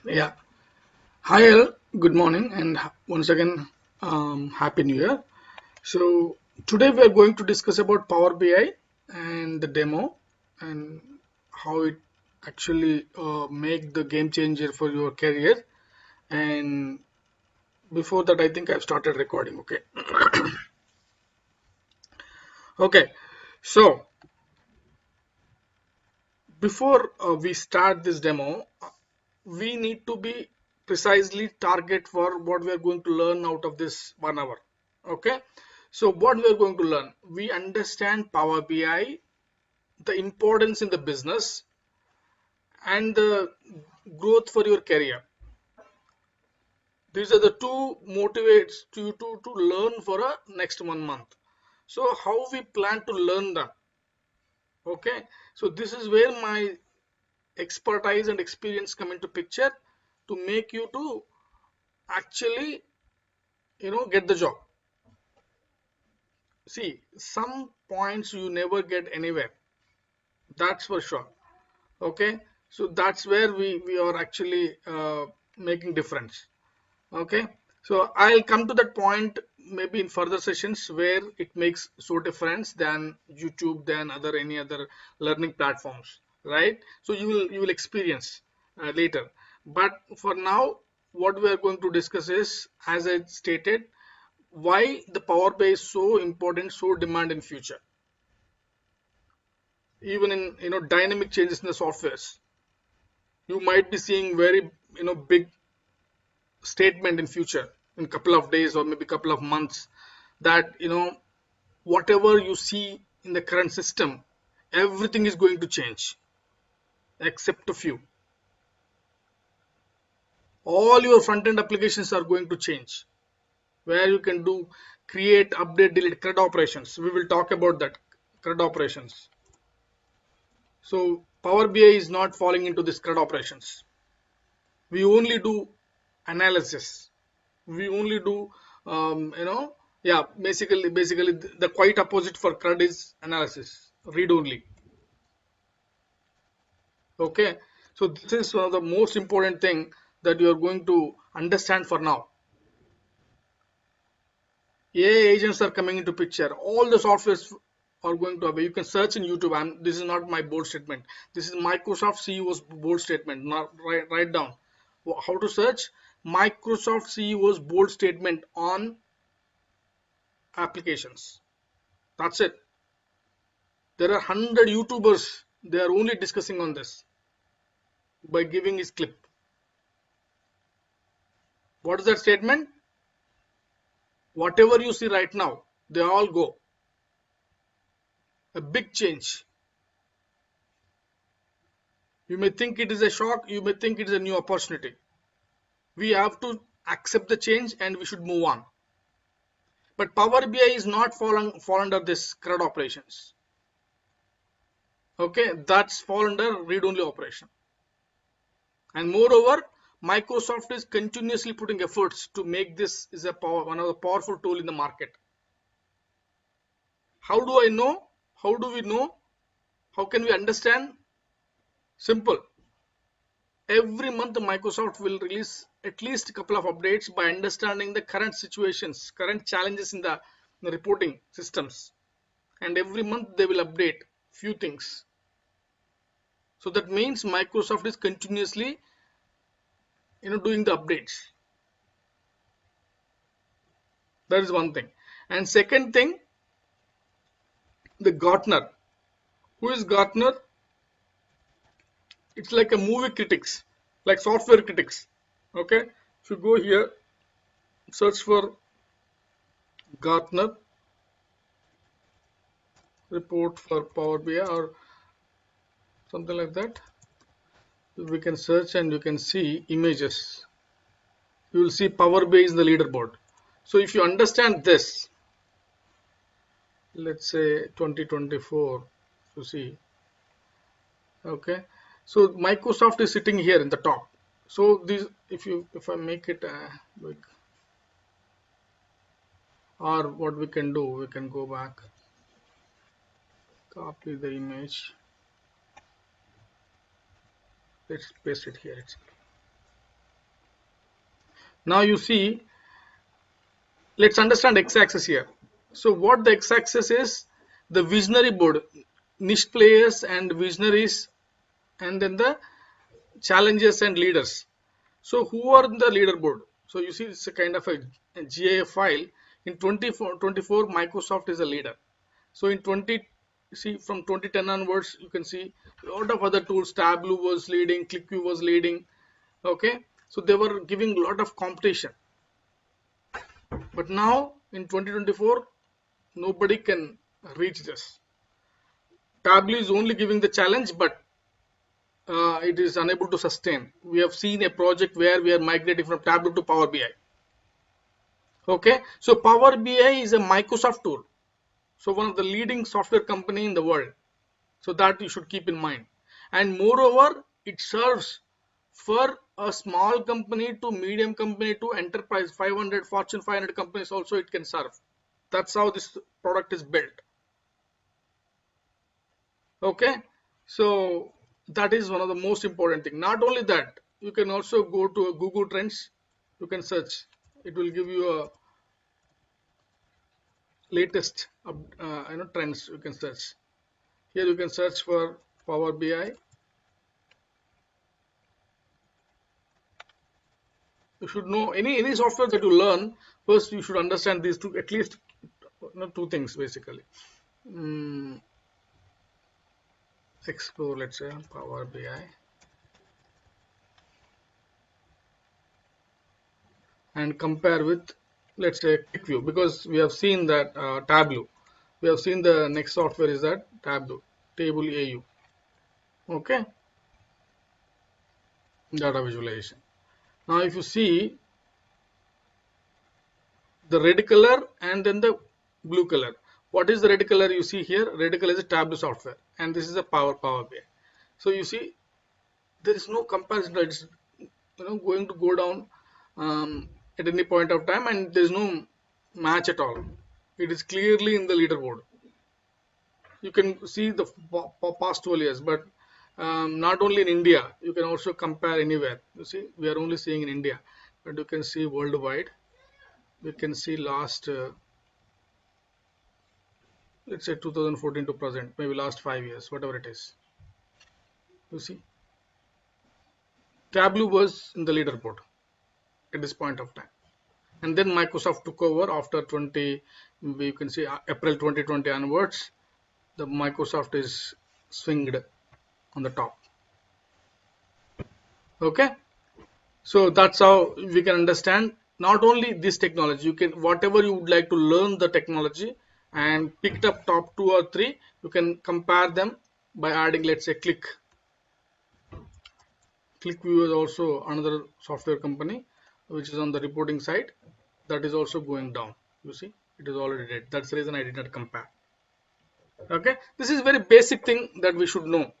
Yeah. Hi, all. Good morning, and once again, Happy New Year. So today we are going to discuss about Power BI and the demo and how it actually make the game changer for your career. And before that, I think I've started recording. Okay. Okay. So before we start this demo, we need to be precisely target for what we are going to learn out of this 1 hour. Okay, so what we are going to learn, we understand Power BI, the importance in the business, and the growth for your career. These are the two motivates to you to learn for a next 1 month. So how we plan to learn them? Okay, so this is where my expertise and experience come into picture to make you to actually get the job. See, some points you never get anywhere, that's for sure. Okay, so that's where we are actually making difference. Okay, so I'll come to that point maybe in further sessions where it makes so difference than YouTube, than other any other learning platforms, right? So you will experience later. But for now, what we are going to discuss is, as I stated, why the Power BI is so important, so demand in future, even in dynamic changes in the softwares. You might be seeing very big statement in future, in couple of days or maybe couple of months, that whatever you see in the current system, everything is going to change except a few. All your front end applications are going to change, where you can do create, update, delete, CRUD operations. We will talk about that, CRUD operations. So Power BI is not falling into this CRUD operations. We only do analysis. We only do yeah, basically the quite opposite for CRUD is analysis, read only. Okay, so this is one of the most important thing that you are going to understand for now. AI agents are coming into picture. All the softwares are going to have. You can search in YouTube. This is not my bold statement. This is Microsoft CEO's bold statement. Now write down how to search Microsoft CEO's bold statement on applications. That's it. There are 100 YouTubers. They are only discussing on this by giving his clip. What is that statement? Whatever you see right now, they all go. A big change. You may think it is a shock, you may think it is a new opportunity. We have to accept the change and we should move on. But Power BI is not fall under this CRUD operations. Okay, that's fall under read only operation. And moreover, Microsoft is continuously putting efforts to make this is one of the powerful tool in the market. How do I know? How do we know? How can we understand? Simple. Every month Microsoft will release at least a couple of updates by understanding the current situations, current challenges in the reporting systems, and every month they will update few things. So that means Microsoft is continuously doing the updates. That is one thing. And second thing, the Gartner. Who is Gartner? It's like a movie critics, like software critics. Okay, if you go here, search for Gartner report for Power BI or something like that. We can search and you can see images. You will see Power BI is the leaderboard. So if you understand this, let's say 2024, you see, okay. So Microsoft is sitting here in the top. So this, if I make it like, or what we can do, we can go back, copy the image, let's paste it here. Now you see, let's understand x-axis here. So what the x-axis is, the visionary board, niche players and visionaries, and then the challenges and leaders. So who are in the leaderboard? So you see it's a kind of a GIF file. In 24, Microsoft is a leader. So in 20, see from 2010 onwards, you can see a lot of other tools. Tableau was leading, ClickView was leading. Okay, so they were giving a lot of competition. But now in 2024, nobody can reach this. Tableau is only giving the challenge, but it is unable to sustain. We have seen a project where we are migrating from Tableau to Power BI. Okay, so Power BI is a Microsoft tool. So one of the leading software company in the world. So that you should keep in mind. And moreover, it serves for a small company to medium company to enterprise, 500, Fortune 500 companies also it can serve. That's how this product is built. Okay, so that is one of the most important thing. Not only that, you can also go to Google Trends. You can search. It will give you a latest trends. You can search. Here you can search for Power BI. You should know any software that you learn. First, you should understand these two, at least two things basically. Explore, let's say Power BI, and compare with, let's say, QuickView, because we have seen that Tableau. We have seen the next software is that Tableau, Table AU. Okay, data visualization. Now, if you see the red color and then the blue color, what is the red color you see here? Red color is a Tableau software, and this is a Power BI. So you see, there is no comparison. It's going to go down at any point of time, and there is no match at all. It is clearly in the leaderboard. You can see the past 12 years, but not only in India, you can also compare anywhere. You see, we are only seeing in India, but you can see worldwide. We can see last, let's say 2014 to present, maybe last 5 years, whatever it is. You see, Tableau was in the leaderboard at this point of time. And then Microsoft took over after 20, you can see April 2020 onwards, the Microsoft is swinged on the top. Okay, so that's how we can understand not only this technology. You can, whatever you would like to learn the technology and picked up top 2 or 3, you can compare them by adding, let's say, ClickView is also another software company which is on the reporting side, that is also going down. You see, it is already dead. That's the reason I did not compare. Okay, this is very basic thing that we should know.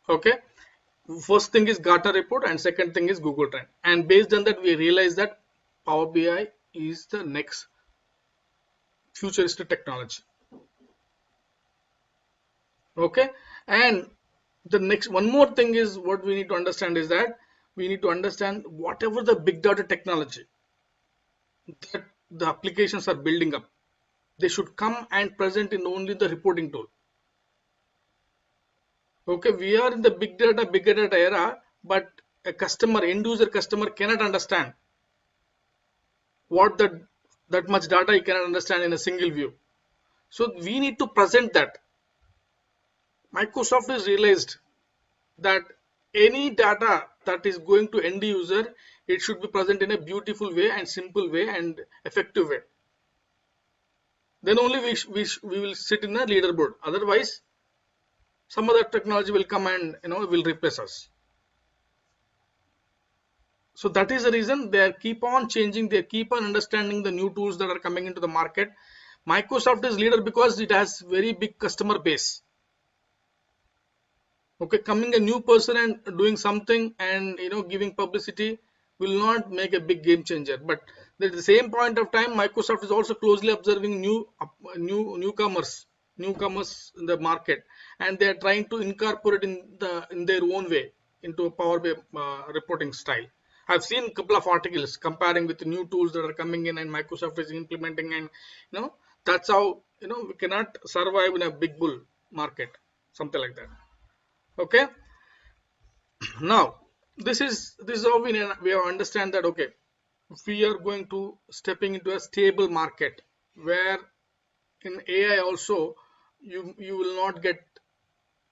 Okay, first thing is Gartner report and second thing is Google Trend, and based on that we realize that Power BI is the next futuristic technology. Okay, and the next one more thing is what we need to understand is that we need to understand whatever the big data technology that the applications are building up, they should come and present in only the reporting tool. Okay, we are in the big data era, but a customer, end user customer cannot understand what that much data he cannot understand in a single view. So we need to present that. Microsoft has realized that any data that is going to end user, it should be present in a beautiful way and simple way and effective way. Then only we will sit in a leaderboard. Otherwise, some other technology will come and will replace us. So that is the reason they keep on changing, they keep on understanding the new tools that are coming into the market. Microsoft is leader because it has very big customer base. Okay, coming a new person and doing something and giving publicity will not make a big game changer. But at the same point of time, Microsoft is also closely observing newcomers in the market, and they are trying to incorporate in their own way into a Power BI reporting style. I've seen a couple of articles comparing with the new tools that are coming in and Microsoft is implementing, and that's how we cannot survive in a big bull market, something like that. Okay. Now this is how we have understand that, okay, we are going to stepping into a stable market where in AI also you will not get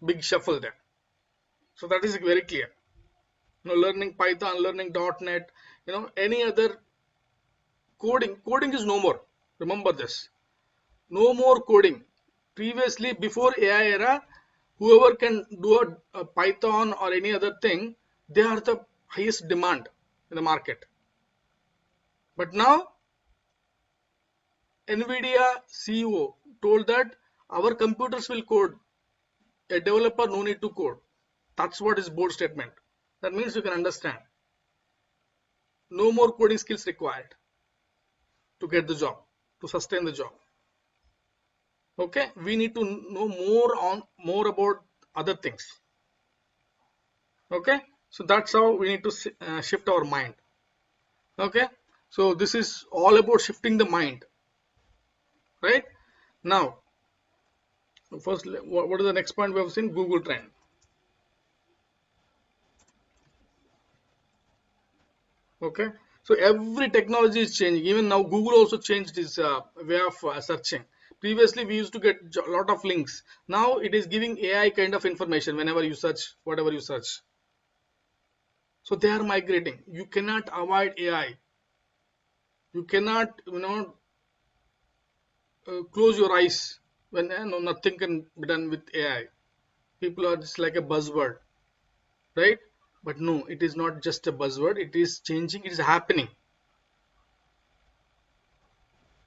big shuffle there. So that is very clear. Learning Python, learning .NET, any other coding is no more. Remember this. No more coding. Previously, before AI era, whoever can do a Python or any other thing, they are the highest demand in the market. But now, NVIDIA CEO told that our computers will code. A developer no need to code. That's what is bold statement. That means you can understand. No more coding skills required to get the job, to sustain the job. Okay, we need to know more about other things. Okay, so that's how we need to shift our mind. Okay, so this is all about shifting the mind, right? Now, first, what is the next point we have seen? Google trend. Okay, so every technology is changing. Even now, Google also changed its way of searching. Previously, we used to get a lot of links. Now it is giving AI kind of information whenever you search, whatever you search. So they are migrating. You cannot avoid AI. You cannot, close your eyes when nothing can be done with AI. People are just like a buzzword, right? But no, it is not just a buzzword. It is changing. It is happening.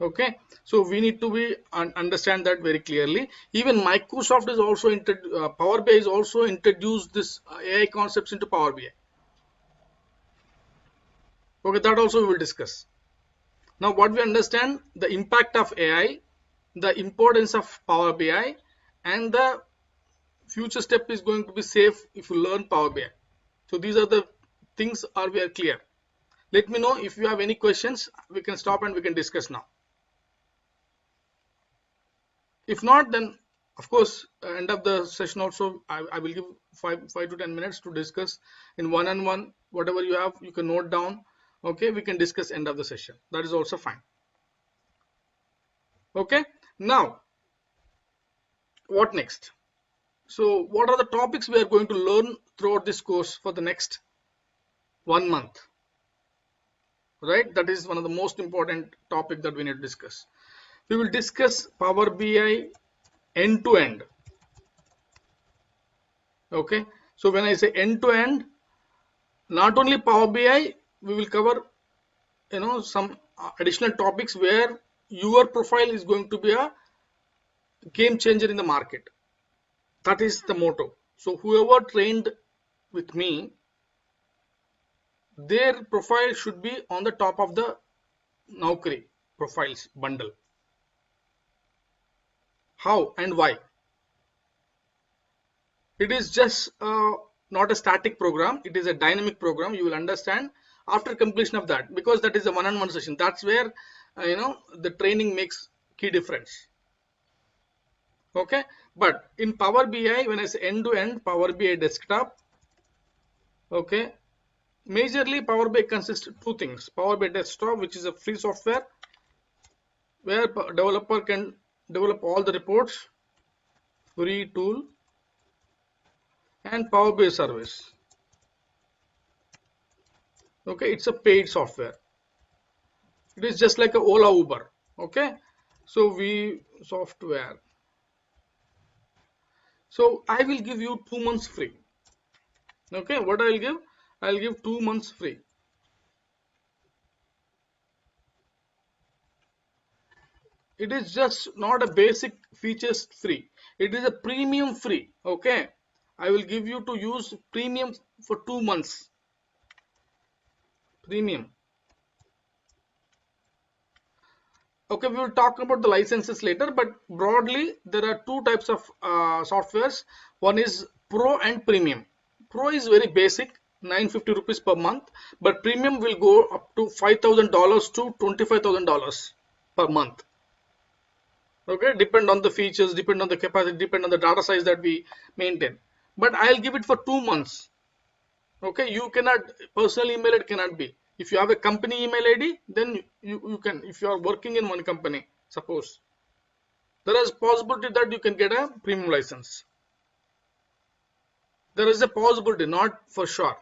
Okay, so we need to be understand that very clearly. Even Microsoft is also Power BI is also introduced this AI concepts into Power BI. Okay, that also we will discuss. Now, what we understand the impact of AI, the importance of Power BI, and the future step is going to be safe if you learn Power BI. So these are the things we are clear. Let me know if you have any questions. We can stop and we can discuss now. If not, then of course end of the session also I will give 5 to 10 minutes to discuss in one-on-one. Whatever you have, you can note down. Okay, we can discuss end of the session. That is also fine. Okay, now what next? So what are the topics we are going to learn throughout this course for the next 1 month? Right, that is one of the most important topic that we need to discuss. We will discuss Power BI end to end. Okay, so when I say end to end, not only Power BI, we will cover some additional topics where your profile is going to be a game changer in the market. That is the motto. So whoever trained with me, their profile should be on the top of the Naukri profiles bundle. How and why? It is just not a static program. It is a dynamic program. You will understand after completion of that, because that is a one-on-one session. That's where the training makes key difference. Okay, but in Power BI, when I say end-to-end Power BI desktop, okay, majorly Power BI consists of two things. Power BI desktop, which is a free software where developer can develop all the reports, free tool, and Power BI service. Okay, it's a paid software. It is just like a Ola Uber. Okay, so software. So I will give you 2 months free. Okay, what I will give? I will give 2 months free. It is just not a basic features free. It is a premium free. Okay, I will give you to use premium for 2 months. Premium. Okay, we will talk about the licenses later, but broadly there are two types of softwares. One is Pro and Premium. Pro is very basic. 950 rupees per month, but premium will go up to $5,000 to $25,000 per month. Okay, depend on the features, depend on the capacity, depend on the data size that we maintain. But I'll give it for 2 months. Okay, you cannot personal email, it cannot be. If you have a company email ID, then you can. If you are working in one company, suppose, there is possibility that you can get a premium license. There is a possibility, not for sure.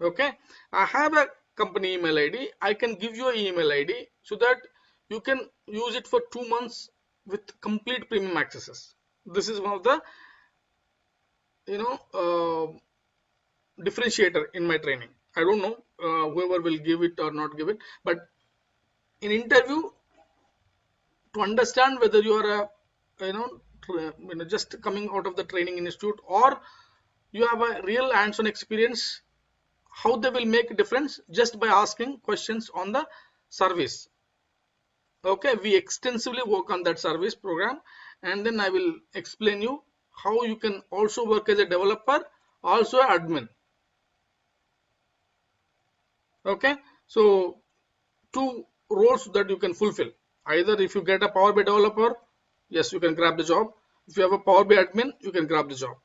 Okay, I have a company email ID. I can give you an email ID so that you can use it for 2 months with complete premium accesses. This is one of the, you know, differentiator in my training. I don't know whoever will give it or not give it, but in interview, to understand whether you are a, just coming out of the training institute, or you have a real hands-on experience, how they will make a difference just by asking questions on the service. Okay, we extensively work on that service program, and then I will explain you how you can also work as a developer, also admin. Okay, so two roles that you can fulfill. Either if you get a Power BI developer, yes, you can grab the job. If you have a Power BI admin, you can grab the job.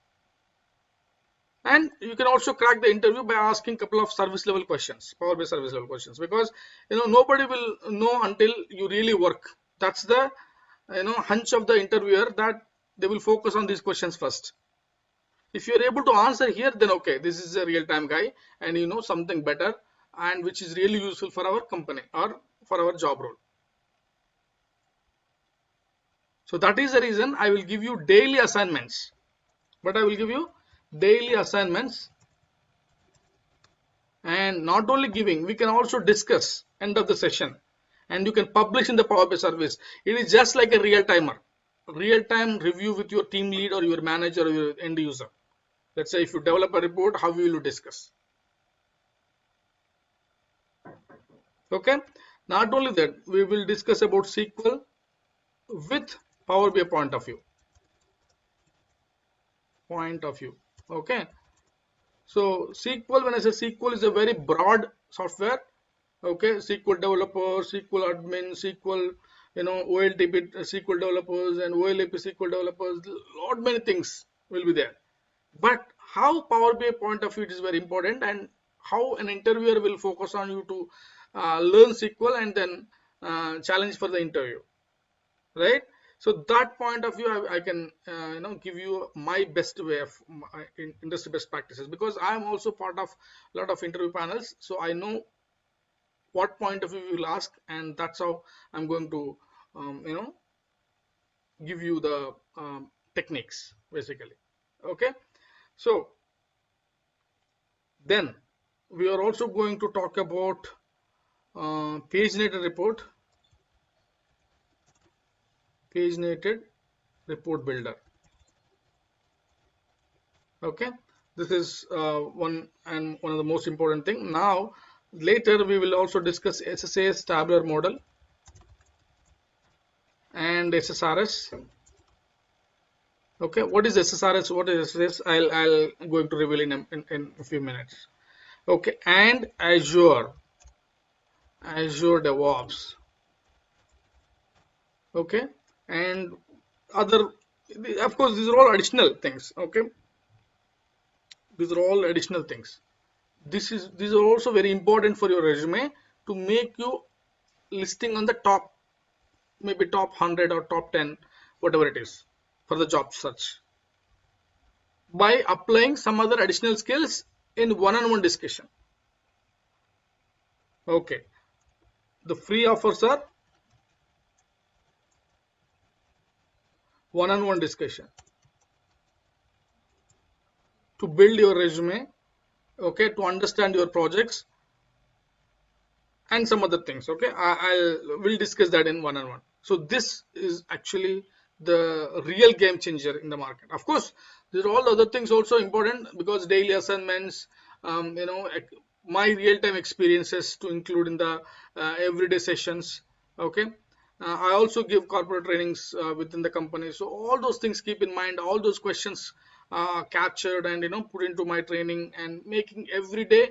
And you can also crack the interview by asking a couple of service level questions, Power BI service level questions, because nobody will know until you really work. That's the hunch of the interviewer, that they will focus on these questions first. If you are able to answer here, then okay, this is a real-time guy, and you know something better, and which is really useful for our company or for our job role. So that is the reason I will give you daily assignments. But I will give you daily assignments, and not only giving, we can also discuss end of the session, and you can publish in the Power BI service. It is just like a real-time review with your team lead or your manager or your end user. Let's say if you develop a report, how will you discuss? Okay, not only that, we will discuss about SQL with Power BI point of view. Okay, so SQL, when I say SQL, is a very broad software. Okay, SQL developer, SQL admin, SQL, OLTP SQL developers and OLAP SQL developers, lot many things will be there. But how Power BI point of view, it is very important, and how an interviewer will focus on you to learn SQL and then challenge for the interview, right? So that point of view, I can give you my best way of industry best practices, because I am also part of a lot of interview panels, so I know what point of view you will ask, and that's how I'm going to give you the techniques basically. Okay, so then we are also going to talk about paginated report builder. Okay, this is one of the most important thing. Now later we will also discuss SSAS tabular model and SSRS. Okay, what is SSRS, what is SSRS, I'll going to reveal in a few minutes. Okay, and Azure DevOps. Okay, and other, of course, these are all additional things. Okay, these are all additional things. These are also very important for your resume, to make you listing on the top, maybe top 100 or top 10, whatever it is, for the job search, by applying some other additional skills in one-on-one discussion. Okay, the free offers are one-on-one discussion to build your resume, okay, to understand your projects and some other things. Okay, we'll discuss that in one-on-one. So this is actually the real game changer in the market. Of course, there are all other things also important, because daily assignments, my real-time experiences to include in the everyday sessions. Okay, I also give corporate trainings within the company, so all those things keep in mind, all those questions captured and put into my training, and making every day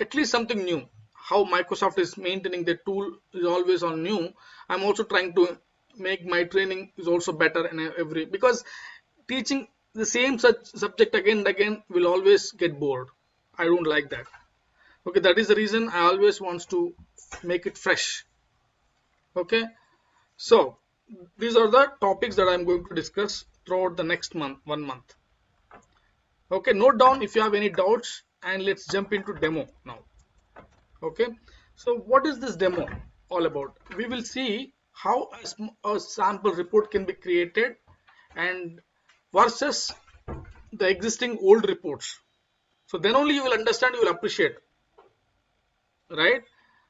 at least something new. How Microsoft is maintaining the tool is always on new. I'm also trying to make my training is also better in every, because teaching the same such subject again and again will always get bored. I don't like that. Okay, that is the reason I always wants to make it fresh. Okay, so these are the topics that I'm going to discuss throughout the next month, 1 month. Okay, note down if you have any doubts, and let's jump into demo now. Okay, so what is this demo all about? We will see how a sample report can be created and versus the existing old reports. So then only you will understand, you will appreciate, right?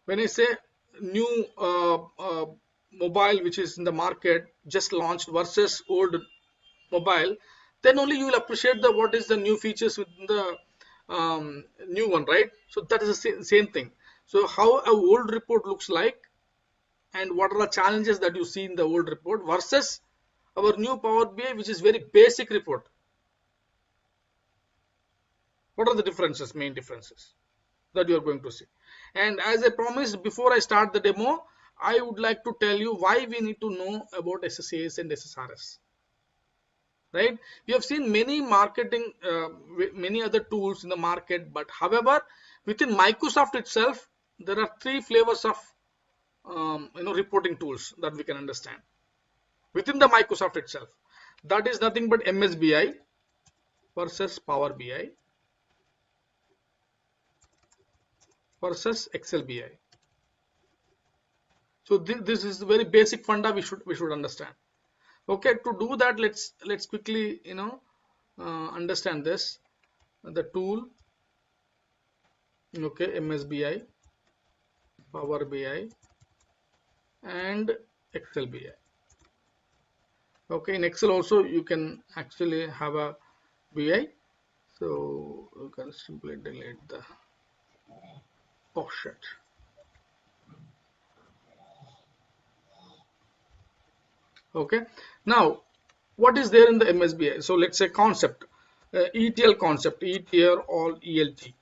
When I say new mobile which is in the market just launched versus old mobile, then only you will appreciate the what is the new features within the new one, right? So that is the same thing. So how a old report looks like, and what are the challenges that you see in the old report versus our new Power BI, which is very basic report. What are the differences, main differences that you are going to see? And as I promised, before I start the demo, I would like to tell you why we need to know about SSAS and SSRS. Right? We have seen many marketing, many other tools in the market, but however, within Microsoft itself, there are 3 flavors of reporting tools that we can understand within the Microsoft itself. That is nothing but MSBI versus Power BI versus Excel BI. So this is the very basic funda we should understand. Okay, to do that, let's quickly understand this. The tool, okay, MSBI, Power BI, and Excel BI. Okay, in Excel also you can actually have a BI, so you can simply delete the shit. Okay, now what is there in the MSBI? So let's say concept, ETL concept, ETL or ELT.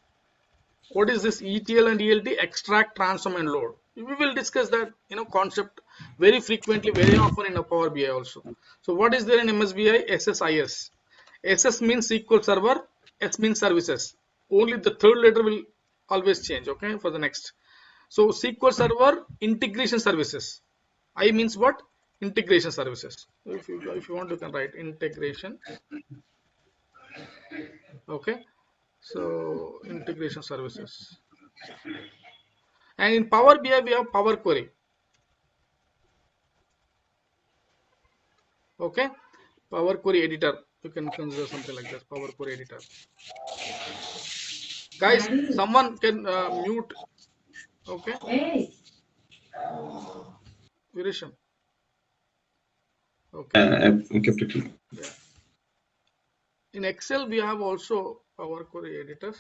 What is this ETL and ELT? Extract, transform, and load. We will discuss that concept very frequently, very often in a Power BI also. So what is there in MSBI? SSIS. SS means SQL Server, S means services. Only the third letter will always change. Okay, for the next. So SQL Server integration services. I means what? Integration services. If you want, you can write integration. Okay, so integration services. And in Power BI we have Power Query. Okay, Power Query editor, you can consider something like this. Power Query editor. Guys, someone can mute. Okay, Virisham. Okay. Yeah. In Excel we have also Power Query editor,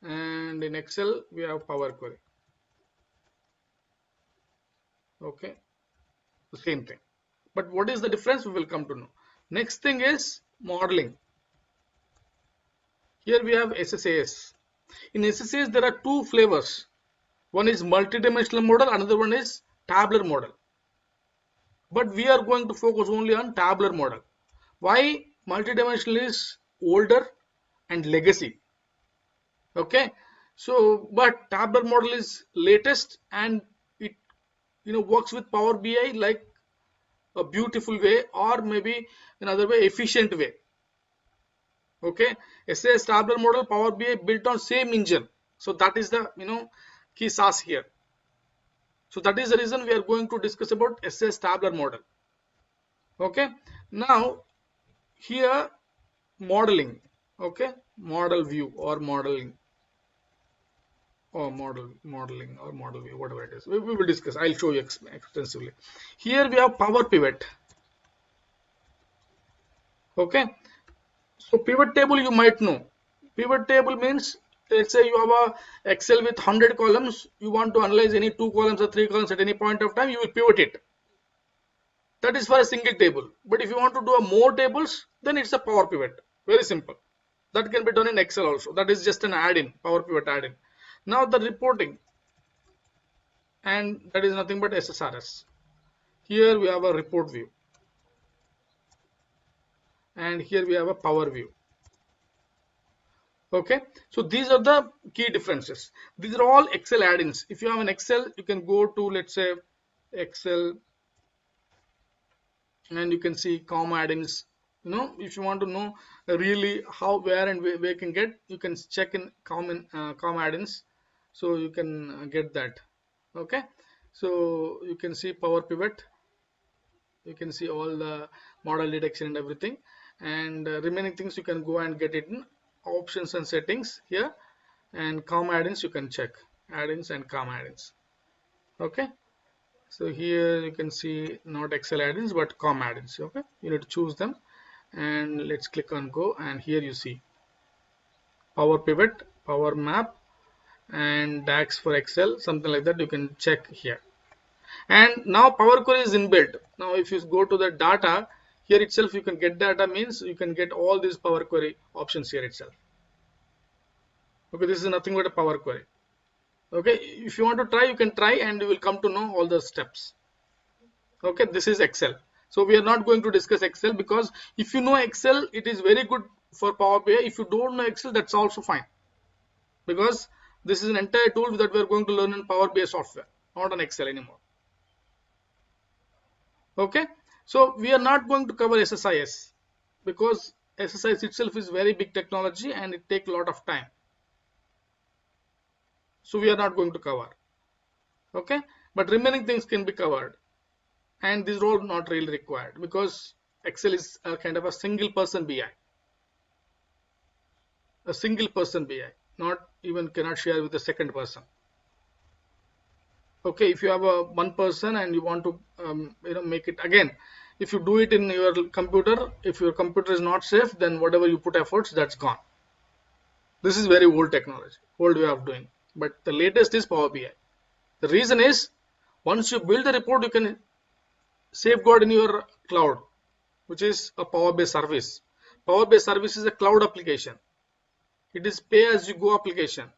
and in Excel we have Power Query. Okay, the same thing, but what is the difference? We will come to know. Next thing is modeling. Here we have SSAS. In SSAS there are 2 flavors. One is multidimensional model, another one is tabular model. But we are going to focus only on tabular model. Why? Multidimensional is older and legacy. Okay, so but tabular model is latest, and it works with Power BI like a beautiful way, or maybe another way, efficient way. Okay, SAS tabular model, Power BI built on same engine. So that is the key sauce here. So that is the reason we are going to discuss about SAS tabular model. Okay, now here modeling. Okay, model view or modeling, or modeling or model view, whatever it is. We will discuss. I'll show you extensively. Here we have Power Pivot. Okay, so pivot table you might know. Pivot table means, let's say you have a Excel with 100 columns. You want to analyze any 2 columns or 3 columns at any point of time. You will pivot it. That is for a single table. But if you want to do a more tables, then it's a Power Pivot. Very simple. That can be done in Excel also. That is just an add-in, Power Pivot add-in. Now the reporting, and that is nothing but SSRS. Here we have a report view, and here we have a Power View. Okay, so these are the key differences. These are all Excel add-ins. If you have an Excel, you can go to, let's say, Excel, and you can see com add-ins. You know, if you want to know really how, where, and where you can get, you can check in com add-ins, so you can get that. Okay, so you can see Power Pivot, you can see all the model detection and everything, and remaining things you can go and get it in options and settings here, and com add-ins you can check add-ins and com add-ins. Okay, so here you can see not Excel add-ins but com add-ins. Okay, you need to choose them, and let's click on go, and here you see Power Pivot, Power Map, and DAX for Excel, something like that. You can check here. And now Power Query is inbuilt. Now if you go to the data, here itself you can get data, means you can get all these Power Query options here itself. Okay, this is nothing but a Power Query. Okay, if you want to try, you can try, and you will come to know all the steps. Okay, this is Excel. So we are not going to discuss Excel, because if you know Excel, it is very good for Power BI. If you don't know Excel, that's also fine, because this is an entire tool that we are going to learn in Power BI software, not on Excel anymore. Okay, so we are not going to cover SSIS, because SSIS itself is very big technology and it takes a lot of time. So we are not going to cover. Okay, but remaining things can be covered, and these are all not really required, because Excel is a kind of a single person BI. A single person BI, not even cannot share with a second person. Okay, if you have a one person and you want to make it again, if you do it in your computer, if your computer is not safe, then whatever you put efforts, that's gone. This is very old technology, old way of doing, but the latest is Power BI. The reason is, once you build the report, you can safeguard in your cloud, which is a Power BI service. Power BI service is a cloud application. It is pay as you go application.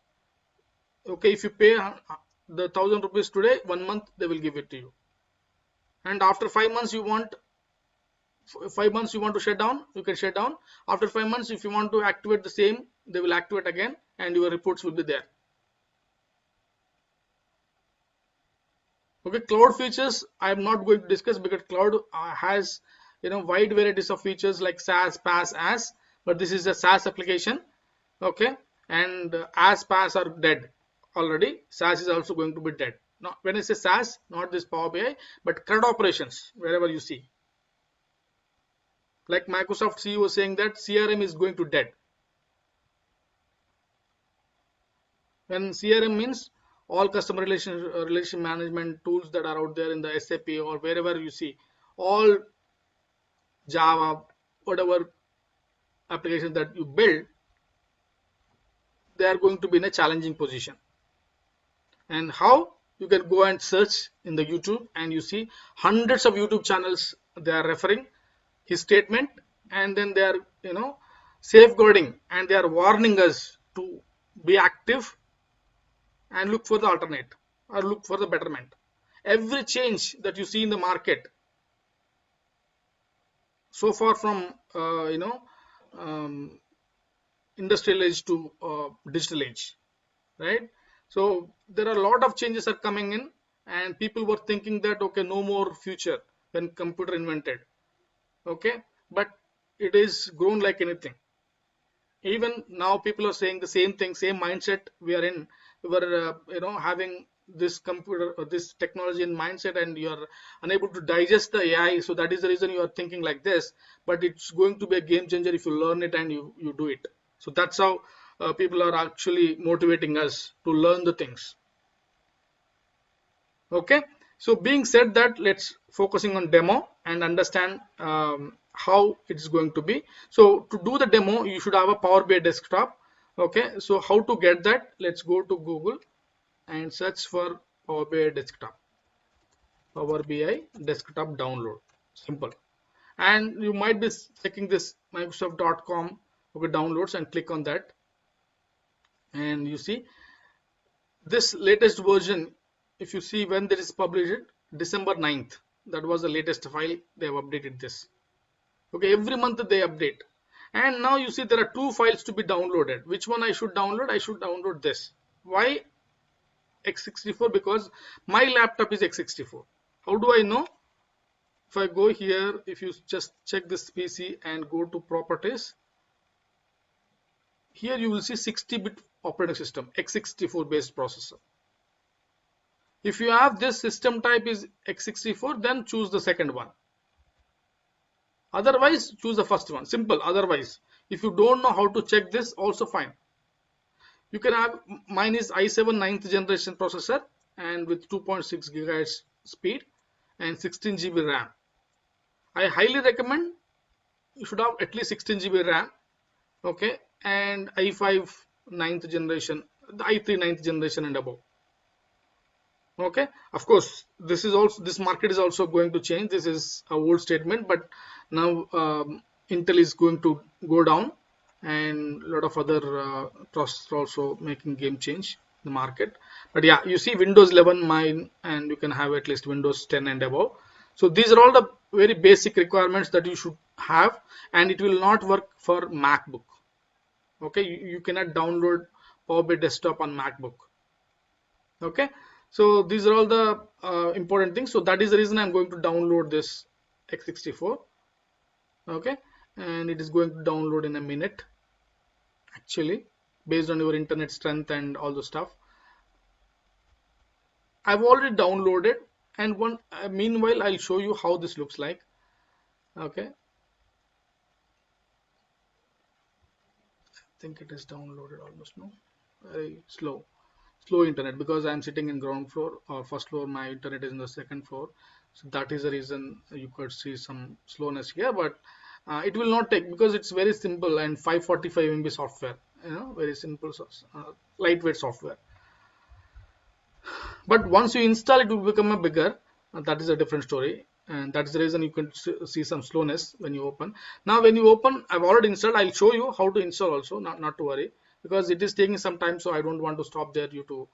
Okay, if you pay the 1,000 rupees today, 1 month they will give it to you, and after 5 months you want to shut down, you can shut down. After 5 months, if you want to activate the same, they will activate again, and your reports will be there. Okay, cloud features I am not going to discuss, because cloud has wide varieties of features like SaaS, PaaS, AS, but this is a SaaS application. Okay, and AS, PaaS are dead already. SaaS is also going to be dead. Now when I say SaaS, not this Power BI, but CRUD operations, wherever you see, like Microsoft CEO was saying that CRM is going to dead. When CRM means all customer relation management tools that are out there in the SAP or wherever you see, all Java, whatever application that you build, they are going to be in a challenging position. And how? You can go and search in the YouTube, and you see hundreds of YouTube channels, they are referring his statement, and then they are safeguarding, and they are warning us to be active and look for the alternate, or look for the betterment. Every change that you see in the market so far, from industrial age to digital age, right? So there are a lot of changes are coming in, and people were thinking that, okay, no more future when computer invented. Okay, but it is grown like anything. Even now people are saying the same thing, same mindset we are in. We were having this computer or this technology in mindset, and you are unable to digest the AI, so that is the reason you are thinking like this. But it's going to be a game changer if you learn it and you do it. So that's how people are actually motivating us to learn the things. Okay, so being said that, let's focusing on demo and understand how it's going to be. So to do the demo, you should have a Power BI desktop. Okay, so how to get that? Let's go to Google and search for Power BI desktop. Power BI desktop download. Simple. And you might be checking this Microsoft.com, okay, downloads, and click on that, and you see this latest version. If you see when that is published, December 9th, that was the latest file. They have updated this. Okay, every month they update. And now you see there are two files to be downloaded. Which one I should download? I should download this. Why x64? Because my laptop is x64. How do I know? If I go here, if you just check this PC and go to properties, here you will see 60-bit operating system, x64 based processor. If you have this system type is x64, then choose the second one. Otherwise, choose the first one. Simple. Otherwise, if you don't know how to check this, also fine. You can have, mine is i7 9th generation processor and with 2.6 gigahertz speed and 16 GB RAM. I highly recommend you should have at least 16 GB RAM. Okay, and i5 9th generation, the i3 9th generation and above. Okay, of course, this is also, this market is also going to change. This is a old statement, but now Intel is going to go down, and a lot of other processors also making game change the market. But yeah, you see Windows 11 mine, and you can have at least Windows 10 and above. So these are all the very basic requirements that you should have, and it will not work for MacBook. Okay, you cannot download Power BI Desktop on MacBook. Okay, so these are all the important things. So that is the reason I'm going to download this x64. Okay, and it is going to download in a minute, actually, based on your internet strength and all the stuff. I've already downloaded, and meanwhile I'll show you how this looks like. Okay, I think it is downloaded almost. No, very slow internet, because I'm sitting in ground floor or first floor. My internet is in the second floor, so that is the reason you could see some slowness here. But it will not take, because it's very simple and 545 MB software, very simple, lightweight software. But once you install, it will become a bigger. That is a different story, and that is the reason you can see some slowness when you open. Now when you open, I've already installed. I'll show you how to install also, not to worry, because it is taking some time, so I don't want to stop there due to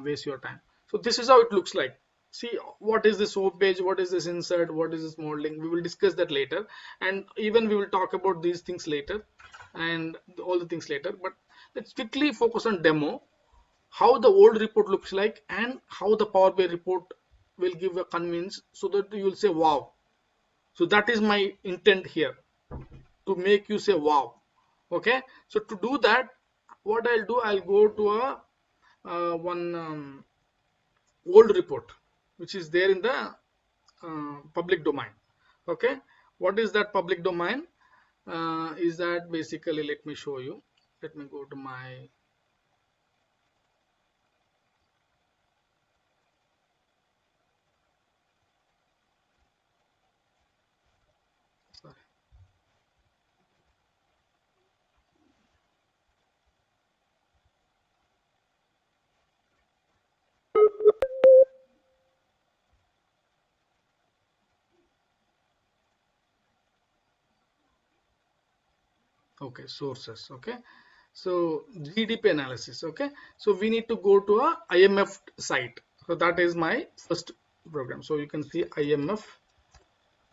waste your time. So this is how it looks like. See, what is this home page, what is this insert, what is this modeling? We will discuss that later, and even we will talk about these things later and all the things later. But let's quickly focus on demo, how the old report looks like and how the Power BI report will give a convince, so that you will say wow. So that is my intent here, to make you say wow. Okay, so to do that, what I'll do, I'll go to a one old report which is there in the public domain. Okay, what is that public domain? Is that basically, let me show you. Let me go to my sorry. Okay, sources. Okay, so GDP analysis. Okay, so we need to go to a IMF site. So that is my first program. So you can see IMF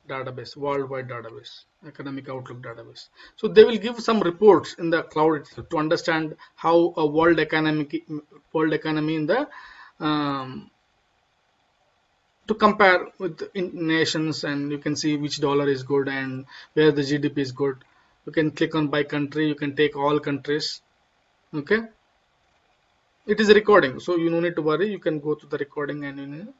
database, worldwide database, economic outlook database. So they will give some reports in the cloud itself to understand how a world economy in the to compare with nations, and you can see which dollar is good and where the GDP is good. You can click on by country, you can take all countries. Okay, it is a recording, so you no need to worry. You can go to the recording, and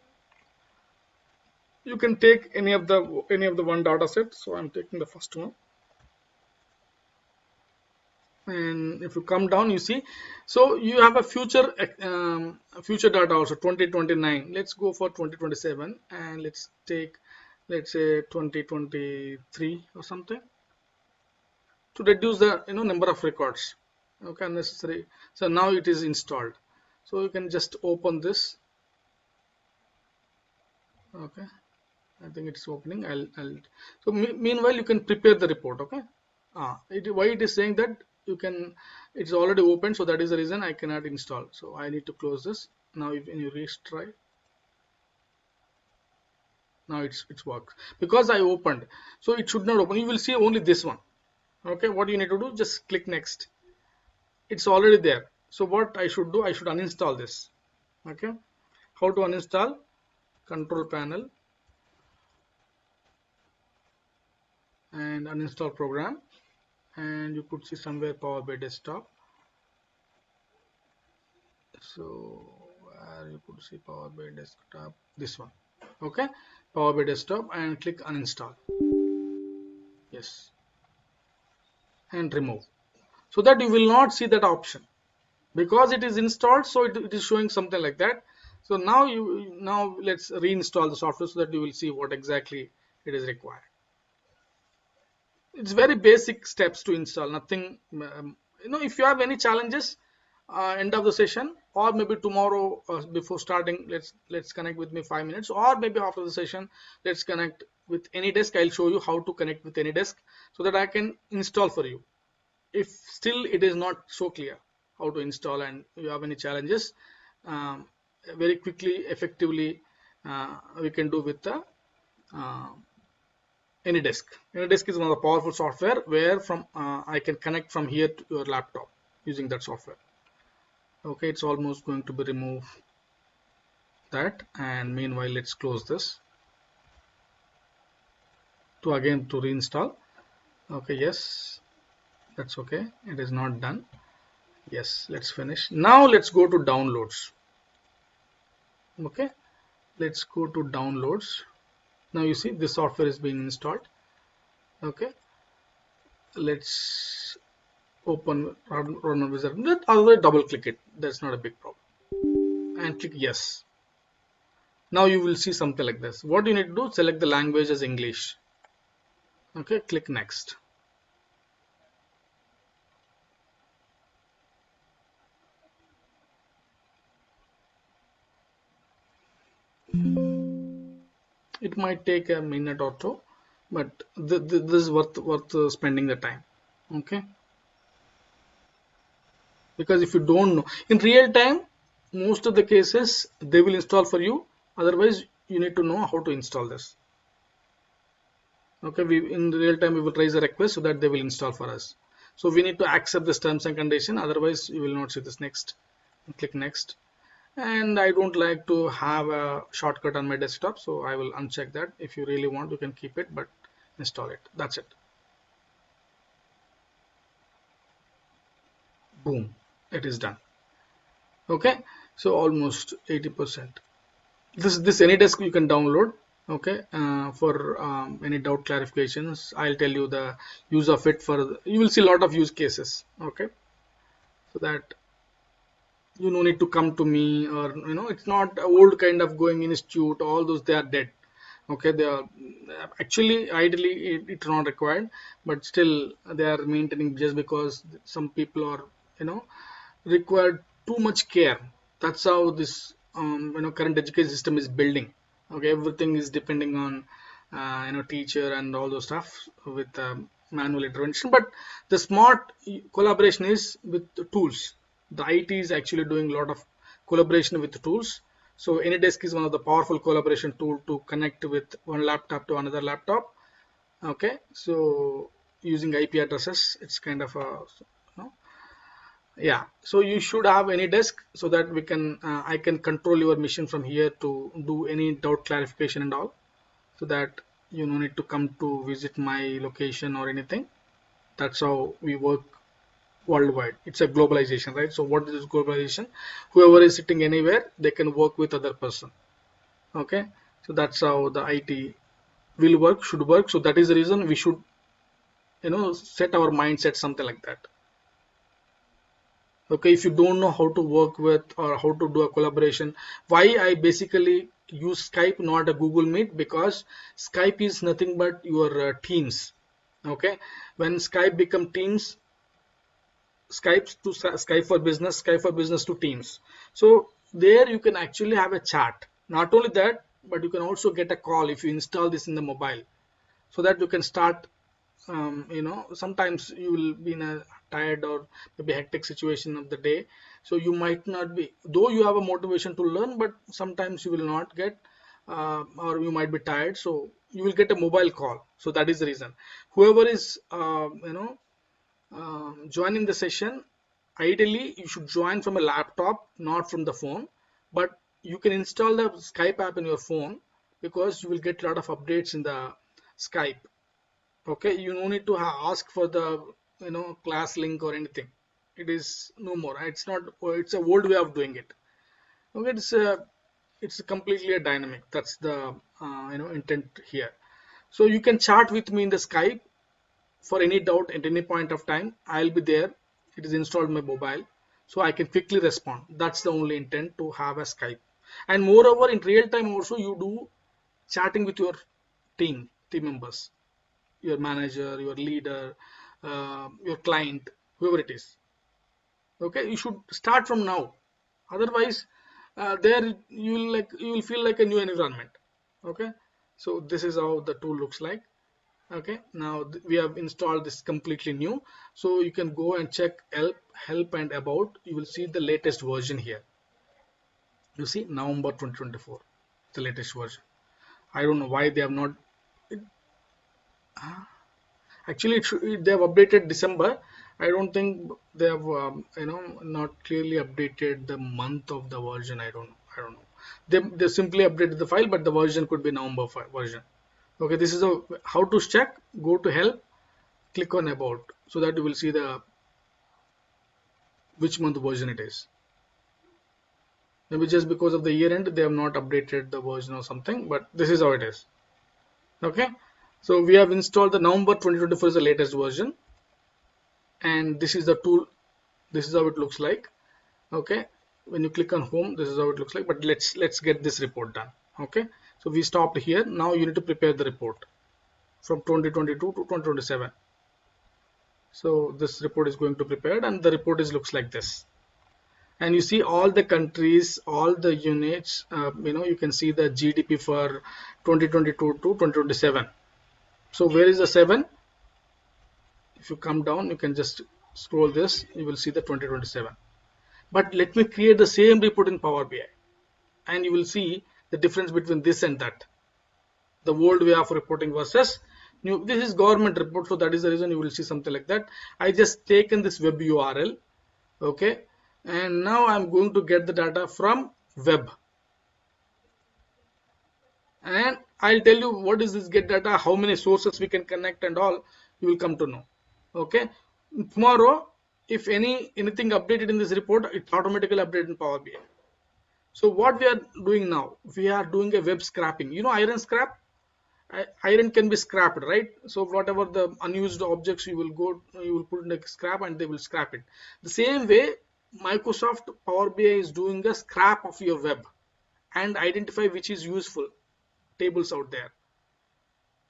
you can take any of the one data set. So I'm taking the first one, and if you come down, you see, so you have a future data also, 2029. Let's go for 2027, and let's take, let's say 2023 or something, to reduce the number of records. Okay, unnecessary. So now it is installed, so you can just open this. Okay, I think it's opening. So meanwhile you can prepare the report. Okay. Why it is saying that you can, it's already open, so that is the reason I cannot install. So I need to close this. Now if you retry, now it's works because I opened, so it should not open. You will see only this one. Okay, what you need to do, just click next. It's already there. So what I should do, I should uninstall this. Okay, how to uninstall? Control panel and uninstall program, and you could see somewhere Power BI desktop. So you could see Power BI desktop, this one. Okay, Power BI desktop, and click uninstall. Yes, and remove, so that you will not see that option because it is installed. So it is showing something like that. So now let's reinstall the software so that you will see what exactly it is required. It's very basic steps to install, nothing. If you have any challenges, end of the session or maybe tomorrow, before starting, let's connect with me 5 minutes, or maybe after the session let's connect with AnyDesk. I'll show you how to connect with AnyDesk so that I can install for you. If still it is not so clear how to install and you have any challenges, very quickly, effectively, we can do with the AnyDesk. AnyDesk is one of the powerful software where from I can connect from here to your laptop using that software. Okay, it's almost going to be remove that, and meanwhile let's close this to reinstall. Okay, yes, that's okay. It is not done. Yes, let's finish. Now let's go to downloads. Okay, let's go to downloads. Now you see this software is being installed. Okay, let's open Run Wizard. Otherwise double click it, that's not a big problem, and click yes. Now you will see something like this. What you need to do, select the language as English. Okay, click next. It might take a minute or two, but this is worth spending the time. Okay, because if you don't know in real time, most of the cases they will install for you. Otherwise you need to know how to install this. Okay, in real time we will raise a request so that they will install for us. So we need to accept this terms and condition, otherwise you will not see this. Next, click next. And I don't like to have a shortcut on my desktop, so I will uncheck that. If you really want, you can keep it, but install it. That's it. Boom, it is done. Okay, so almost 80%. This AnyDesk you can download. Okay, for any doubt clarifications, I'll tell you the use of it. You will see a lot of use cases. Okay, so that you no need to come to me, or it's not old kind of going institute. All those, they are dead. Okay, they are actually ideally it's not required, but still they are maintaining just because some people are required too much care. That's how this current education system is building. Okay, everything is depending on teacher and all those stuff with manual intervention, but the smart collaboration is with the tools. The IT is actually doing a lot of collaboration with the tools. So AnyDesk is one of the powerful collaboration tool to connect with one laptop to another laptop. Okay, so using IP addresses, it's kind of a yeah. So you should have AnyDesk so that we can I can control your mission from here to do any doubt clarification and all, so that you don't need to come to visit my location or anything. That's how we work worldwide. It's a globalization, right? So what is globalization? Whoever is sitting anywhere, they can work with other person. Okay, so that's how the IT will work, should work. So that is the reason we should set our mindset something like that. Okay, if you don't know how to work with or how to do a collaboration, why I basically use Skype, not a Google Meet, because Skype is nothing but your Teams. Okay, when Skype become Teams, Skype for business to Teams. So there you can actually have a chat. Not only that, but you can also get a call if you install this in the mobile, so that you can start. Sometimes you will be in a tired or maybe hectic situation of the day, so you might not be, though you have a motivation to learn, but sometimes you will not get, or you might be tired, so you will get a mobile call. So that is the reason whoever is joining the session, ideally you should join from a laptop, not from the phone, but you can install the Skype app in your phone, because you will get a lot of updates in the Skype. Okay, you no need to ask for the class link or anything. It is no more, it's not, it's a old way of doing it. Okay, it's completely a dynamic. That's the intent here. So you can chat with me in the Skype for any doubt at any point of time. I'll be there. It is installed on my mobile, so I can quickly respond. That's the only intent, to have a Skype. And moreover, in real time also you do chatting with your team members, your manager, your leader, your client, whoever it is. Okay, you should start from now. Otherwise, there you will feel like a new environment. Okay, so this is how the tool looks like. Okay, now we have installed this completely new, so you can go and check help and about. You will see the latest version here. You see November 2024, the latest version. I don't know why they have not. Actually, they have updated December. I don't think they have, not clearly updated the month of the version. I don't know. They simply updated the file, but the version could be November version. Okay, this is a how to check. Go to help, click on about, so that you will see the which month version it is. Maybe just because of the year end, they have not updated the version or something, but this is how it is. Okay, so we have installed the November 2024 is the latest version, and this is the tool. This is how it looks like. Okay, when you click on home, this is how it looks like. But let's get this report done. Okay, so we stopped here. Now you need to prepare the report from 2022 to 2027. So this report is going to be prepared, and the report looks like this. And you see all the countries, all the units. You can see the GDP for 2022 to 2027. So where is the 7? If you come down, you can just scroll this. You will see the 2027. But let me create the same report in Power BI, and you will see the difference between this and that. The old way of reporting versus new. This is government report, so that is the reason you will see something like that. I just taken this web URL. Okay, and now I'm going to get the data from web, and I'll tell you what is this get data, how many sources we can connect, and all you will come to know. Okay, tomorrow if anything updated in this report, it's automatically updated in Power BI. So what we are doing now, we are doing a web scraping. Iron scrap. Iron can be scrapped, right? So whatever the unused objects you will put in the scrap, and they will scrap it. The same way, Microsoft Power BI is doing a scrap of your web and identify which is useful tables out there.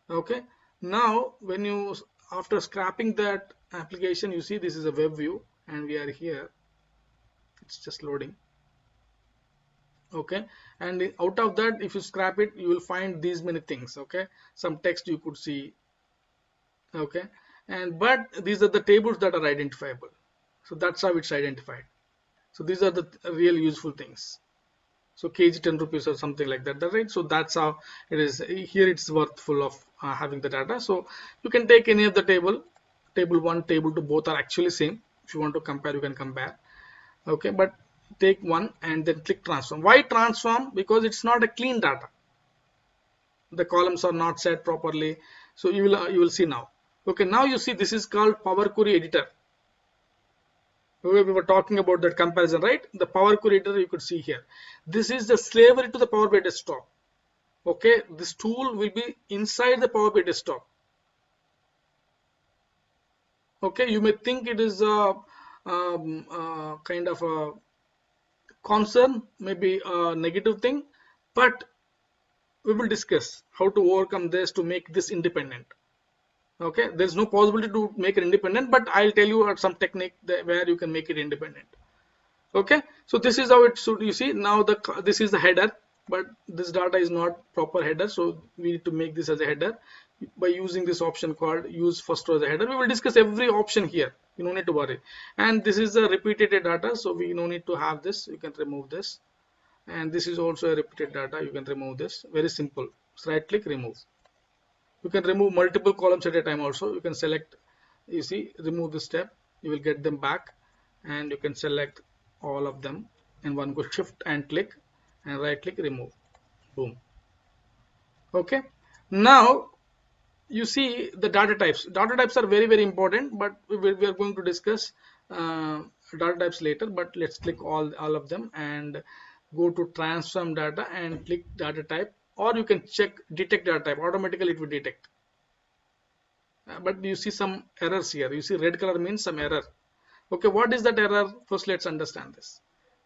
Okay, now when you, after scrapping that application, you see this is a web view, and we are here. It's just loading. Okay, and out of that, if you scrap it, you will find these many things. Okay, some text you could see. Okay, but these are the tables that are identifiable, so that's how it's identified. So these are the real useful things. So kg 10 rupees or something like that, right? So that's how it is here. It's worthful of having the data. So you can take any of the table 1, table 2, both are actually same. If you want to compare, you can compare. Okay, but take one and then click transform. Why transform? Because it's not a clean data. The columns are not set properly. So you will see now. Okay, now you see this is called Power Query Editor. We were talking about that comparison, right? The Power Query Editor you could see here. This is the slavery to the Power BI desktop. Okay, this tool will be inside the Power BI desktop. Okay, you may think it is a kind of a concern, maybe a negative thing, but we will discuss how to overcome this to make this independent. Okay, there's no possibility to make it independent, but I'll tell you some technique where you can make it independent. Okay, so this is how it should, you see now this is the header. but this data is not proper header, so we need to make this as a header by using this option called use first row as a header. We will discuss every option here, you don't need to worry. And this is the repeated data, so we no need to have this. You can remove this, and this is also a repeated data. You can remove this. Very simple. Right click, remove. You can remove multiple columns at a time also. You can select, you see, remove this step, you will get them back, and you can select all of them in one go. Shift and click and right click, remove. Boom. Okay, now you see the data types. Data types are very important, but we are going to discuss data types later. But let's click all of them and go to transform data and click data type, or you can check detect data type. Automatically it will detect. But you see some errors here. You see red color means some error. Okay, what is that error? First let's understand this.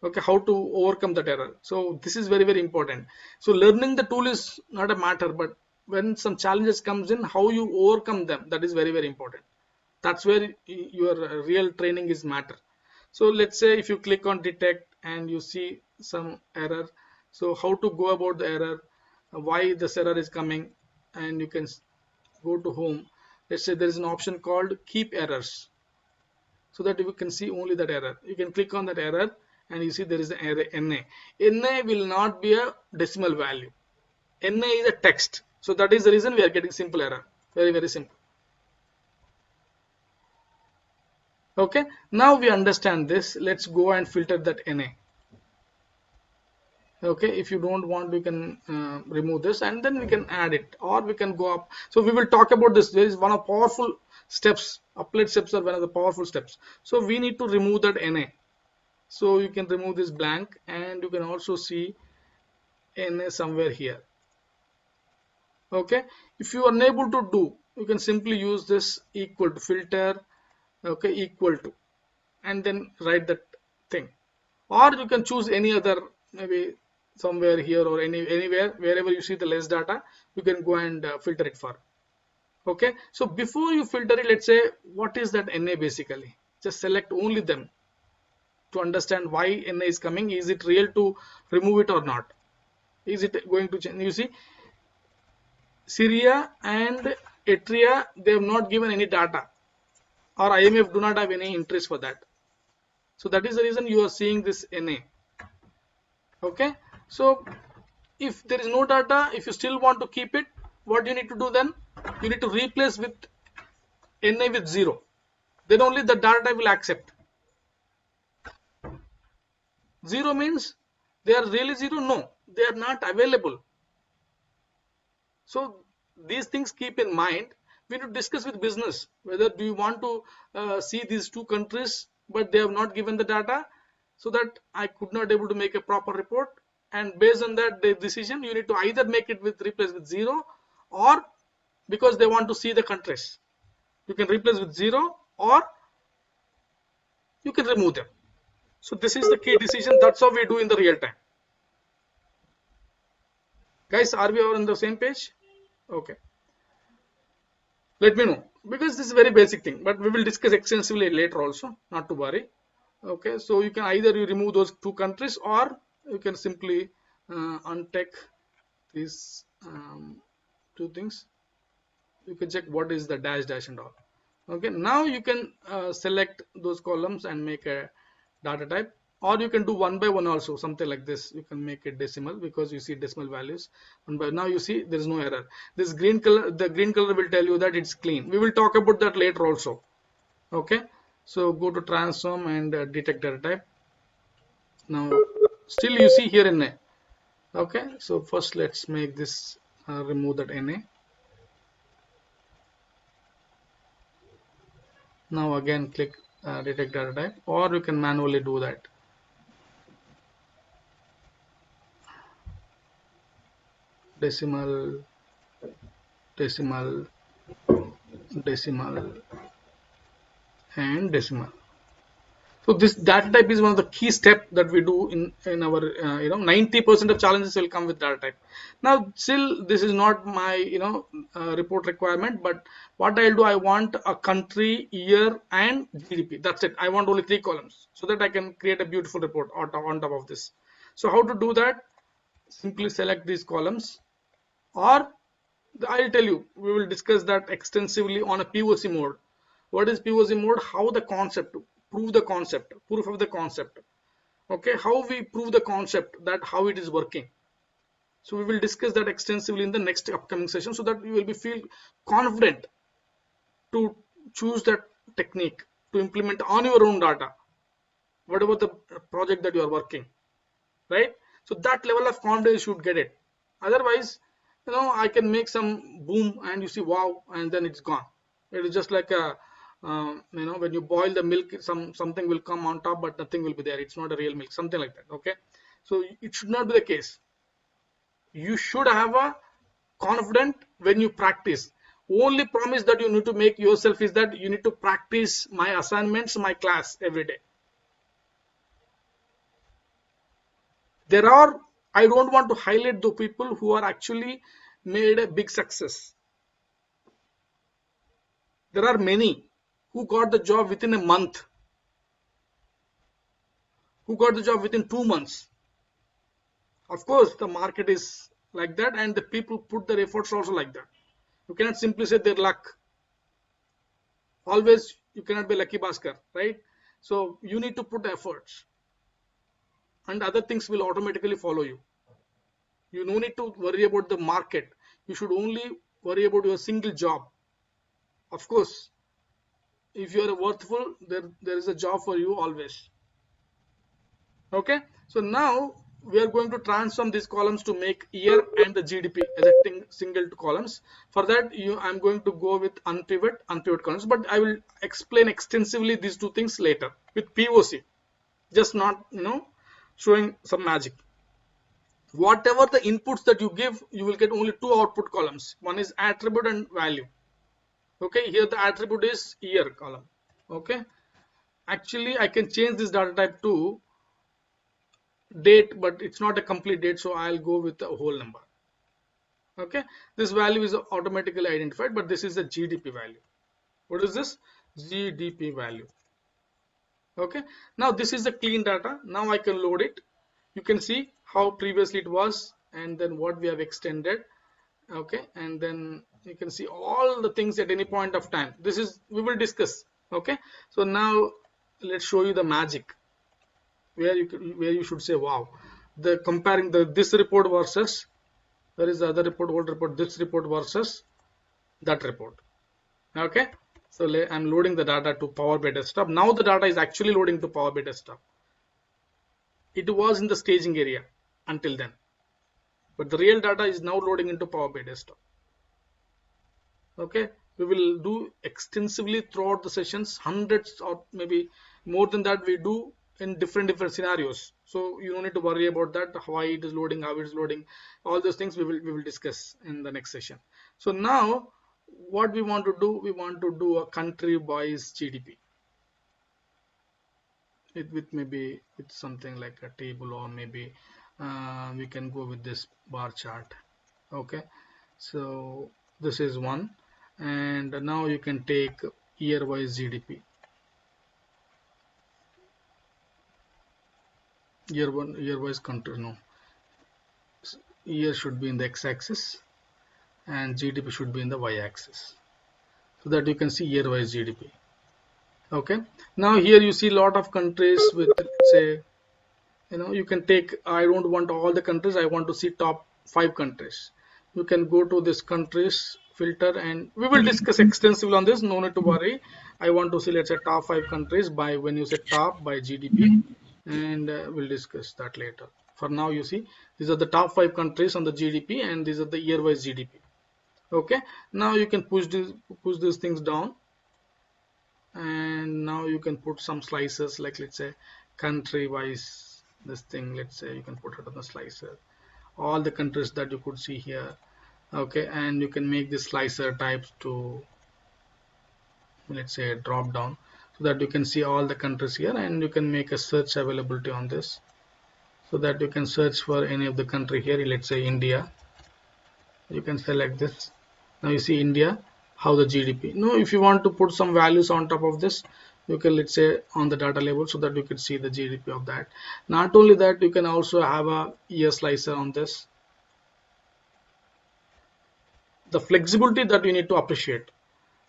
Okay, how to overcome that error. So this is very important. So learning the tool is not a matter, but when some challenges comes in, how you overcome them, that is very important. That's where your real training is matter. So let's say if you click on detect and you see some error, so how to go about the error, why this error is coming, and you can go to home. Let's say there is an option called keep errors, so that you can see only that error. You can click on that error and you see there is an error NA. NA will not be a decimal value. NA is a text. So that is the reason we are getting simple error. Very simple. Okay, now we understand this. Let's go and filter that NA. Okay, if you don't want, we can remove this and then we can add it, or we can go up. So we will talk about this. There is one of powerful steps. Applet steps are one of the powerful steps. So we need to remove that NA. So you can remove this blank, and you can also see NA somewhere here. Okay, if you are unable to do, you can simply use this equal to filter, okay, equal to, and then write that thing, or you can choose any other, maybe somewhere here or anywhere wherever you see the less data, you can go and filter it for. Okay, so before you filter it, let's say what is that NA basically, just select only them to understand why NA is coming. Is it real to remove it or not? Is it going to change? You see, Syria and Eritrea, they have not given any data, or IMF do not have any interest for that. So that is the reason you are seeing this NA. Okay, so if there is no data, if you still want to keep it, what you need to do then? You need to replace with NA with 0. Then only the data type will accept. 0 means they are really 0? No, they are not available. So these things keep in mind. We need to discuss with business whether do you want to see these two countries, but they have not given the data, so that I could not able to make a proper report. And based on that the decision, you need to either make it with replace with 0, or because they want to see the countries, you can replace with 0, or you can remove them. So this is the key decision. That's how we do in the real time. Guys, are we all on the same page? Okay, let me know, because this is a very basic thing, but we will discuss extensively later also, not to worry. Okay, so you can either you remove those two countries, or you can simply untick these two things. You can check what is the dash and all. Okay, now you can select those columns and make a data type, or you can do one by one also, something like this. You can make it decimal, because you see decimal values one by. Now you see there is no error. This green color, the green color will tell you that it's clean. We will talk about that later also. Okay, so go to transform and detect data type. Now still you see here NA. Okay, so first let's make this remove that NA. Now again click detect data type, or you can manually do that. Decimal, decimal, decimal, and decimal. So this data type is one of the key steps that we do in our 90% of challenges will come with data type. Now still this is not my report requirement, but what I'll do, I want a country, year, and GDP. That's it. I want only 3 columns so that I can create a beautiful report on top of this. So how to do that? simply select these columns, or I'll tell you, we will discuss that extensively on a POC mode. What is POC mode? How the concept, prove the concept, proof of the concept. Okay, how we prove the concept, that how it is working. So we will discuss that extensively in the next upcoming session, so that you will be feel confident to choose that technique to implement on your own data, whatever the project that you are working, right? So that level of confidence you should get it. Otherwise, I can make some boom and you see wow, and then it's gone. It is just like a when you boil the milk, something will come on top, but nothing will be there. It's not a real milk, something like that. Okay, so it should not be the case. You should have a confident when you practice. Only promise that you need to make yourself is that you need to practice my assignments, my class every day. There are, I don't want to highlight the people who are actually made a big success. There are many who got the job within a month, who got the job within 2 months. Of course, the market is like that, and the people put their efforts also like that. You cannot simply say their luck. Always, you cannot be lucky Bhaskar, right? So you need to put efforts, and other things will automatically follow you. You no need to worry about the market. You should only worry about your single job. Of course, if you are worthful, there is a job for you always. Okay, so now we are going to transform these columns to make year and the GDP as a single columns. For that, I'm going to go with unpivot columns, but I will explain extensively these two things later with POC, just not showing some magic. Whatever the inputs that you give, you will get only two output columns. One is attribute and value. Okay, here the attribute is year column. Okay, actually I can change this data type to date, but it's not a complete date, so I'll go with the whole number. Okay, this value is automatically identified, but this is the GDP value. What is this? GDP value. Okay, now this is the clean data. Now I can load it. You can see how previously it was, and then what we have extended. Okay, and then you can see all the things at any point of time. This is, we will discuss. Okay, so now let's show you the magic, where you should say wow. The comparing this report versus, where is the other report, old report, this report versus that report. Okay, so I'm loading the data to Power BI Desktop. Now the data is actually loading to Power BI Desktop. It was in the staging area until then, but the real data is now loading into Power BI Desktop. Okay, we will do extensively throughout the sessions, hundreds or maybe more than that we do in different scenarios. So you don't need to worry about that, why it is loading, how it is loading, all those things we will discuss in the next session. So now what we want to do, we want to do a country wise GDP. With maybe with something like a table, or maybe we can go with this bar chart. Okay, so this is one, and now you can take year wise GDP. Year wise country, no, year should be in the x-axis and GDP should be in the y-axis, so that you can see year wise GDP. Okay, now here you see a lot of countries with, say, you can take, I don't want all the countries, I want to see top 5 countries. You can go to this countries filter, and we will discuss extensively on this, no need to worry. I want to see, let's say, top 5 countries by, when you say top, by GDP, and we'll discuss that later. For now, you see these are the top 5 countries on the GDP, and these are the year wise GDP. Okay, now you can push these things down, and now you can put some slices, like let's say country wise, this thing, let's say you can put it on the slicer, all the countries that you could see here. Okay, and you can make this slicer types to, let's say, drop down, so that you can see all the countries here, and you can make a search availability on this, so that you can search for any of the country here. Let's say India, you can select this. Now you see India, how the GDP. Now if you want to put some values on top of this, you can, let's say, on the data label, so that you can see the GDP of that. Not only that, you can also have a year slicer on this. The flexibility that you need to appreciate.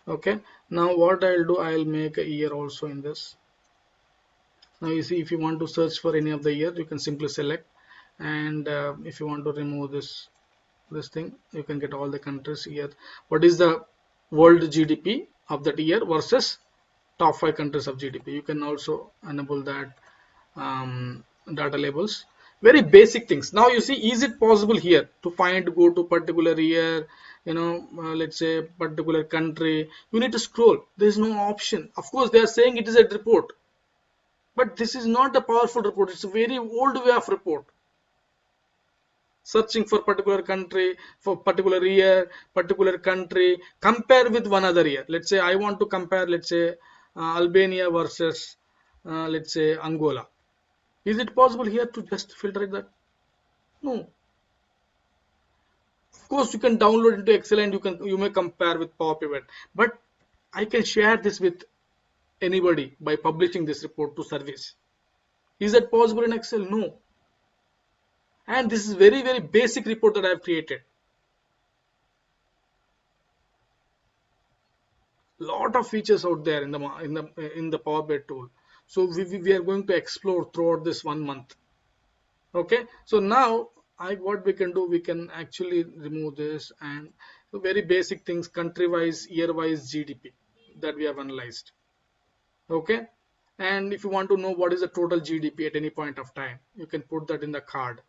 Okay, now what I'll do, I'll make a year also in this. Now you see, if you want to search for any of the year, you can simply select, and if you want to remove this thing, you can get all the countries here. What is the world GDP of that year versus top 5 countries of GDP? You can also enable that data labels. Very basic things. Now you see, is it possible here to find, go to particular year, let's say particular country? You need to scroll. There is no option. Of course, they are saying it is a report, but this is not a powerful report. It's a very old way of report. Searching for particular country, for particular year, particular country, compare with one other year. Let's say I want to compare, let's say, Albania versus, let's say, Angola. Is it possible here to just filter it that? No. Of course, you can download into Excel and you may compare with Power Pivot, but I can share this with anybody by publishing this report to service. Is that possible in Excel? No. And this is very basic report that I have created. Lot of features out there in the Power BI tool. So we are going to explore throughout this 1 month. Okay, so now what we can do, we can actually remove this, and very basic things, country wise, year wise GDP that we have analyzed. Okay, and if you want to know what is the total GDP at any point of time, you can put that in the card.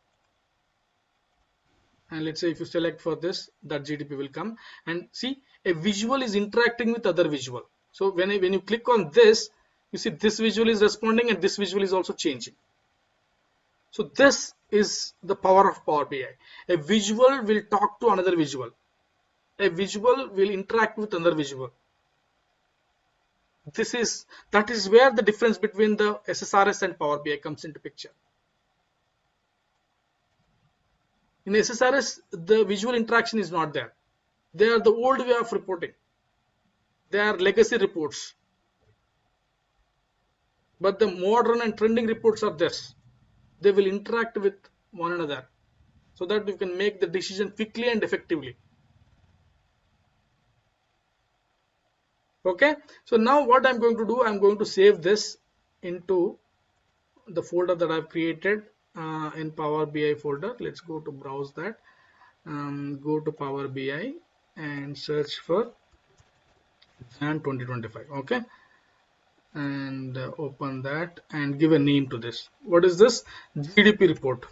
And let's say if you select for this, that GDP will come, and see, a visual is interacting with other visual. So when you click on this, you see this visual is responding and this visual is also changing. So this is the power of Power BI. A visual will talk to another visual. A visual will interact with another visual. That is where the difference between the SSRS and Power BI comes into picture. In SSRS, the visual interaction is not there. They are the old way of reporting. They are legacy reports. But the modern and trending reports are this. They will interact with one another so that you can make the decision quickly and effectively. Okay, so now what I'm going to do, I'm going to save this into the folder that I've created in Power BI folder. Let's go to browse that, go to Power BI and search for Jan 2025. Okay, and open that and give a name to this. What is this? GDP report,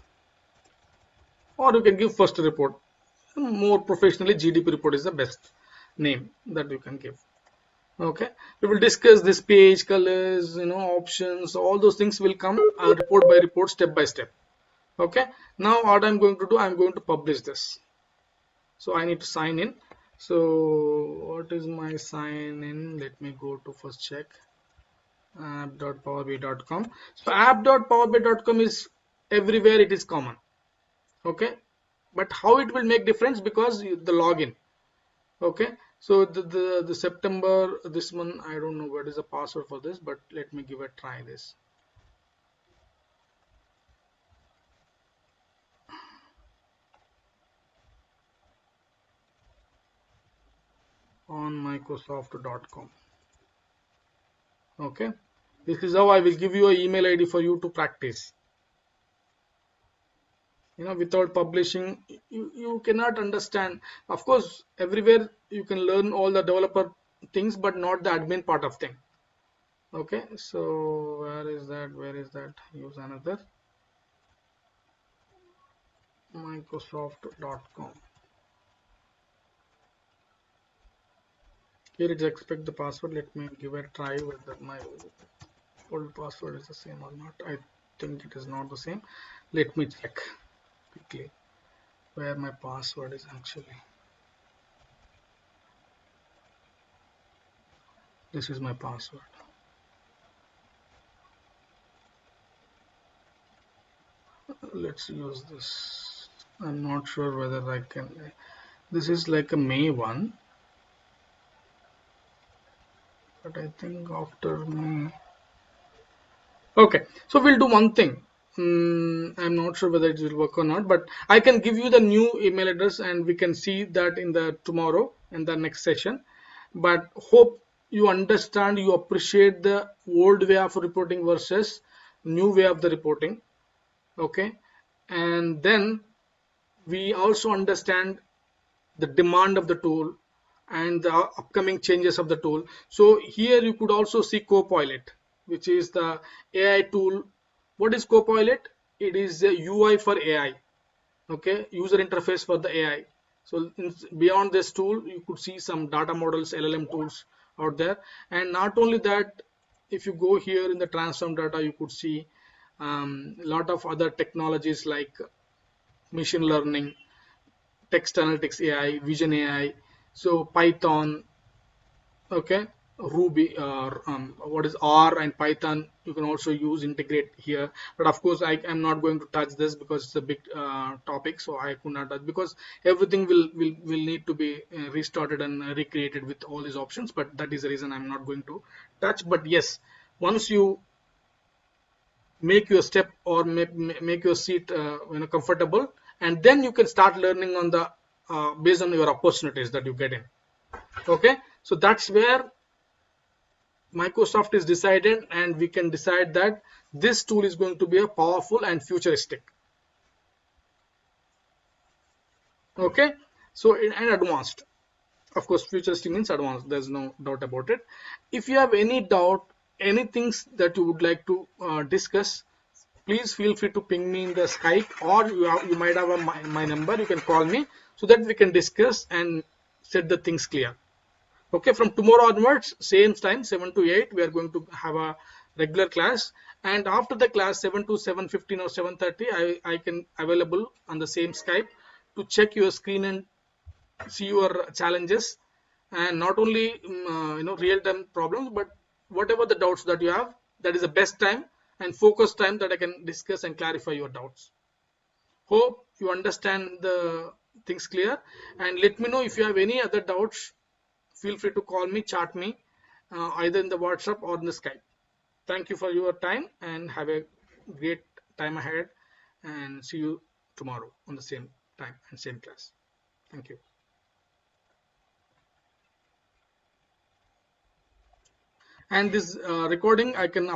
or you can give first report. More professionally, GDP report is the best name that you can give. Okay, we will discuss this page, colors, options, all those things will come report by report, step by step. Okay, now what I'm going to do, I'm going to publish this. So I need to sign in. So what is my sign in? Let me go to first check app.powerbi.com. So app.powerbi.com is everywhere, it is common. Okay, but how it will make difference? Because the login. Okay, so the September, this one, I don't know what is the password for this, but let me give a try this. On microsoft.com. Okay, this is how I will give you an email ID for you to practice. Without publishing, you cannot understand. Of course, everywhere you can learn all the developer things, but not the admin part of thing. Okay, so where is that? Use another, microsoft.com. Here it is, expect the password. Let me give a try whether my old password is the same or not. I think it is not the same. Let me check quickly where my password is actually. This is my password. Let's use this. I'm not sure whether I can. This is like a May one. but I think after me. Okay, so we'll do one thing. I'm not sure whether it will work or not, but I can give you the new email address and we can see that in the tomorrow in the next session. But hope you understand, you appreciate the old way of reporting versus new way of the reporting. Okay, and then we also understand the demand of the tool and the upcoming changes of the tool. So here you could also see Copilot, which is the AI tool. What is Copilot? It is a UI for AI, okay, user interface for the AI. So beyond this tool, you could see some data models, LLM tools out there. And not only that, if you go here in the transform data, you could see a lot of other technologies like machine learning, text analytics AI, vision AI, so Python, okay, Ruby, or what is R and Python. You can also use integrate here, but of course I am not going to touch this because it's a big topic, so I could not touch because everything will need to be restarted and recreated with all these options. But that is the reason I'm not going to touch. But yes, once you make your step or make your seat comfortable, and then you can start learning on the based on your opportunities that you get in. Okay, so that's where Microsoft is decided, and we can decide that this tool is going to be a powerful and futuristic. Okay, so and advanced, of course futuristic means advanced, there's no doubt about it. If you have any doubt, any things that you would like to discuss, please feel free to ping me in the Skype, or you might have my number, you can call me so that we can discuss and set the things clear. Okay, from tomorrow onwards, same time 7 to 8, we are going to have a regular class, and after the class 7 to 7:15 or 7:30, I can available on the same Skype to check your screen and see your challenges, and not only real-time problems, but whatever the doubts that you have, that is the best time and focus time that I can discuss and clarify your doubts. Hope you understand the things clear, and let me know if you have any other doubts. Feel free to call me, chat me, either in the WhatsApp or in the Skype. Thank you for your time and have a great time ahead, and see you tomorrow on the same time and same class. Thank you. And this recording I can